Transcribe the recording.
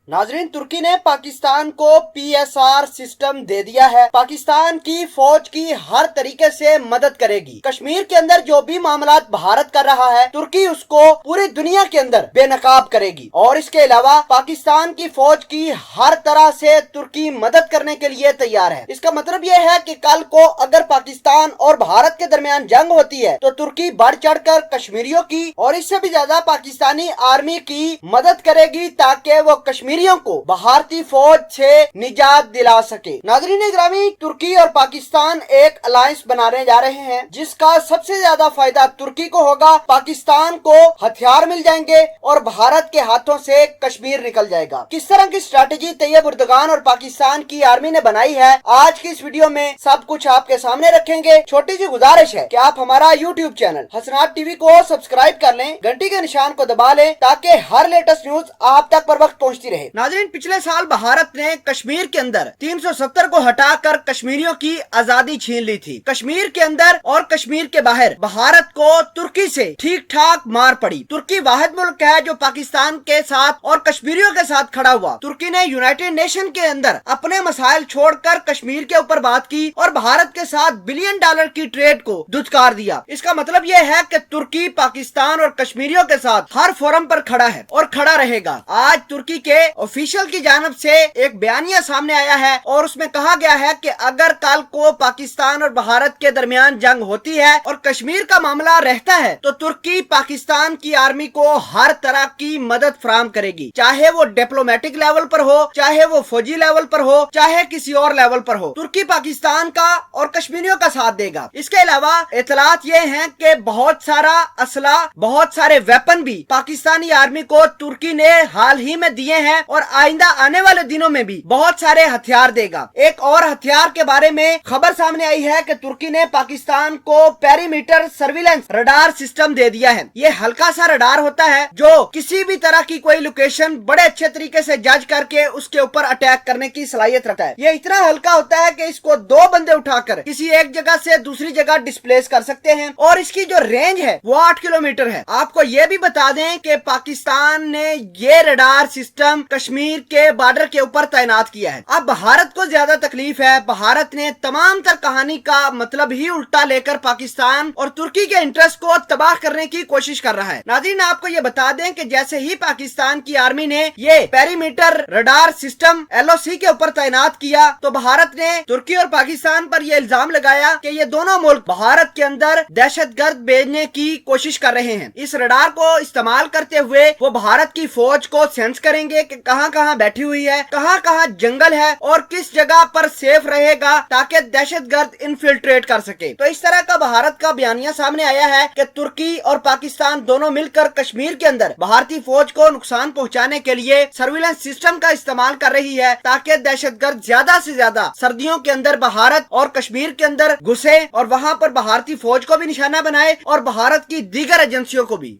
नाजरीन, तुर्की ने पाकिस्तान को PSR सिस्टम दे दिया है। पाकिस्तान की फौज की हर तरीके से मदद करेगी। कश्मीर के अंदर जो भी मामला भारत कर रहा है, तुर्की उसको पूरी दुनिया के अंदर बेनकाब करेगी। और इसके अलावा पाकिस्तान की फौज की हर तरह से तुर्की मदद करने के लिए तैयार है। इसका मतलब यह है कि कल को अगर पाकिस्तान और भारत के दरमियान जंग होती है तो तुर्की बढ़ चढ़कर कश्मीरियों की और इससे भी ज्यादा पाकिस्तानी आर्मी की मदद करेगी ताकि वो कश्मीरियों को भारतीय फौज से निजात दिला सके। नाज़रीन ग्रामी, तुर्की और पाकिस्तान एक अलायंस बनाने जा रहे हैं जिसका सबसे ज्यादा फायदा तुर्की को होगा। पाकिस्तान को हथियार मिल जाएंगे और भारत के हाथों से कश्मीर निकल जाएगा। किस तरह की स्ट्रैटेजी तैयब उर्दगान और पाकिस्तान की आर्मी ने बनाई है, आज की इस वीडियो में सब कुछ आपके सामने रखेंगे। छोटी सी गुजारिश है कि आप हमारा YouTube चैनल हसनात टीवी को सब्सक्राइब कर लें, घंटी के निशान को दबा लें ताकि हर लेटेस्ट न्यूज आप तक पर वक्त पहुंचती रहे। नाज़रीन, पिछले साल भारत ने कश्मीर के अंदर 370 को हटाकर कश्मीरियों की आजादी छीन ली थी। कश्मीर के अंदर और कश्मीर के बाहर भारत को तुर्की से ठीक ठाक मार पड़ी। तुर्की वाहिद मुल्क है जो पाकिस्तान के साथ और कश्मीरियों के साथ खड़ा हुआ। तुर्की ने यूनाइटेड नेशन के अंदर अपने मसाइल छोड़कर कश्मीर के ऊपर बात की और भारत के साथ $बिलियन की ट्रेड को दुत्कार दिया। इसका मतलब यह है कि तुर्की पाकिस्तान और कश्मीरियों के साथ हर फोरम पर खड़ा है और खड़ा रहेगा। आज तुर्की के ऑफिशियल की जानिब से एक बयानिया सामने आया है और उसमें कहा गया है कि अगर कल को पाकिस्तान और भारत के दरमियान जंग होती है और कश्मीर का मामला रहता है तो तुर्की पाकिस्तान की आर्मी को हर तरह की मदद फराहम करेगी, चाहे वो डिप्लोमेटिक लेवल पर हो, चाहे वो फौजी लेवल पर हो, चाहे किसी और लेवल पर हो। तुर्की पाकिस्तान का और कश्मीरियों का साथ देगा। इसके अलावा इतलात ये हैं कि बहुत सारा असला, बहुत सारे वेपन भी पाकिस्तानी आर्मी को तुर्की ने हाल ही में दिए हैं और आइंदा आने वाले दिनों में भी बहुत सारे हथियार देगा। एक और हथियार के बारे में खबर सामने आई है कि तुर्की ने पाकिस्तान को पेरीमीटर सर्विलेंस रडार सिस्टम दे दिया है। ये हल्का सा रडार होता है जो किसी भी तरह की कोई लोकेशन बड़े अच्छे तरीके से जज करके उसके ऊपर अटैक करने की सलाहियत रखता है। ये इतना हल्का होता है कि इसको 2 बंदे उठाकर किसी एक जगह से दूसरी जगह डिस्प्लेस कर सकते हैं और इसकी जो रेंज है वो 8 किलोमीटर है। आपको ये भी बता दें कि पाकिस्तान ने ये रडार सिस्टम कश्मीर के बॉर्डर के ऊपर तैनात किया है। अब भारत को ज्यादा तकलीफ है। भारत ने तमाम तर कहानी का मतलब ही उल्टा लेकर पाकिस्तान और तुर्की के इंटरेस्ट को तबाह करने की कोशिश कर रहा है। नाज़रीन, आपको ये बता दें कि जैसे ही पाकिस्तान की आर्मी ने ये पेरीमीटर रडार सिस्टम LOC के ऊपर तैनात किया तो भारत ने तुर्की और पाकिस्तान पर यह इल्जाम लगाया कि ये दोनों मुल्क भारत के अंदर दहशतगर्द भेजने की कोशिश कर रहे हैं। इस रडार को इस्तेमाल करते हुए वो भारत की फौज को सेंस करेंगे कि कहां कहां बैठी हुई है, कहां कहां जंगल है और किस जगह पर सेफ रहेगा ताकि दहशतगर्द इन्फिल्ट्रेट कर सके। तो इस तरह का भारत का बयानिया सामने आया है कि तुर्की और पाकिस्तान दोनों मिलकर कश्मीर के अंदर भारतीय फौज को नुकसान पहुंचाने के लिए सर्विलेंस सिस्टम का इस्तेमाल कर रही है ताकि दहशतगर्द ज्यादा से ज्यादा सर्दियों के अंदर भारत और कश्मीर के अंदर घुसे और वहां पर भारतीय फौज को भी निशाना बनाए और भारत की दीगर एजेंसियों को भी।